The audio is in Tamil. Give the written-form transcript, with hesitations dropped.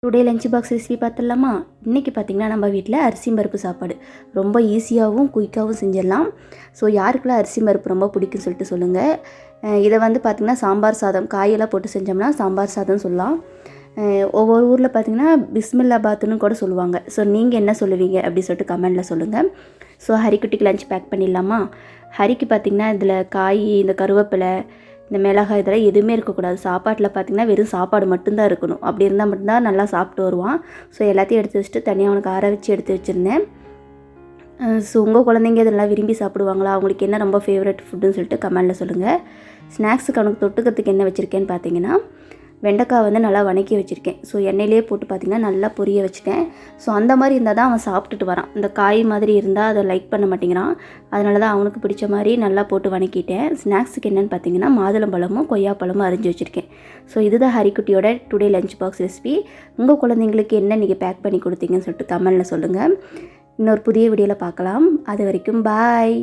டுடே லஞ்ச் பாக்ஸ் ரெசிபி பார்த்துடலாமா? இன்றைக்கி பார்த்திங்கன்னா நம்ம வீட்டில் அரிசி பருப்பு சாப்பாடு ரொம்ப ஈஸியாகவும் குயிக்காகவும் செஞ்சிடலாம். ஸோ யாருக்கெல்லாம் அரிசி பருப்பு ரொம்ப பிடிக்குன்னு சொல்லிட்டு சொல்லுங்கள். இதை வந்து பார்த்திங்கன்னா சாம்பார் சாதம் காயெல்லாம் போட்டு செஞ்சோம்னா சாம்பார் சாதம் சொல்லலாம். ஒவ்வொரு ஊரில் பார்த்திங்கன்னா பிஸ்மில்லா பாத்துன்னு கூட சொல்லுவாங்க. ஸோ நீங்கள் என்ன சொல்லுவீங்க அப்படி சொல்லிட்டு கமெண்டில் சொல்லுங்கள். ஸோ ஹரிக்குட்டிக்கு லஞ்ச் பேக் பண்ணிடலாமா? ஹரிக்கு பார்த்திங்கன்னா இதில் காய், இந்த கருவேப்பிலை, இந்த மிளகாய் இதெல்லாம் எதுவுமே இருக்கக்கூடாது. சாப்பாட்டில் பார்த்திங்கன்னா வெறும் சாப்பாடு மட்டும்தான் இருக்கணும். அப்படி இருந்தால் மட்டும்தான் நல்லா சாப்பிட்டு வருவான். ஸோ எல்லாத்தையும் எடுத்து வச்சுட்டு தனியாக அவனுக்கு ஆற வச்சு எடுத்து வச்சுருந்தேன். ஸோ உங்கள் குழந்தைங்க இதெல்லாம் விரும்பி சாப்பிடுவாங்களா? அவங்களுக்கு என்ன ரொம்ப ஃபேவரட் ஃபுட்டுன்னு சொல்லிட்டு கமெண்டில் சொல்லுங்கள். ஸ்நாக்ஸுக்கு அவனுக்கு தொட்டுக்கிறதுக்கு என்ன வச்சுருக்கேன்னு பார்த்தீங்கன்னா வெண்டைக்காய் வந்து நல்லா வதக்கி வச்சுருக்கேன். ஸோ எண்ணெயிலே போட்டு பார்த்திங்கன்னா நல்லா பொரிய வச்சுட்டேன். ஸோ அந்த மாதிரி இருந்தால் தான் அவன் சாப்பிட்டுட்டு வரான். இந்த காய் மாதிரி இருந்தால் அதை லைக் பண்ண மாட்டேங்கிறான். அதனால தான் அவனுக்கு பிடிச்ச மாதிரி நல்லா போட்டு வதக்கிட்டேன். ஸ்நாக்ஸுக்கு என்னென்னு பார்த்தீங்கன்னா மாதுளம்பழமும் கொய்யாப்பழமும் அரிஞ்சு வச்சுருக்கேன். ஸோ இதுதான் ஹரிக்குட்டியோட டுடே லஞ்ச் பாக்ஸ் ரெசிபி. உங்கள் குழந்தைங்களுக்கு என்ன நீங்கள் பேக் பண்ணி கொடுத்தீங்கன்னு சொல்லிட்டு கமெண்டில் சொல்லுங்கள். இன்னொரு புதிய வீடியோவில் பார்க்கலாம். அது வரைக்கும் பாய்.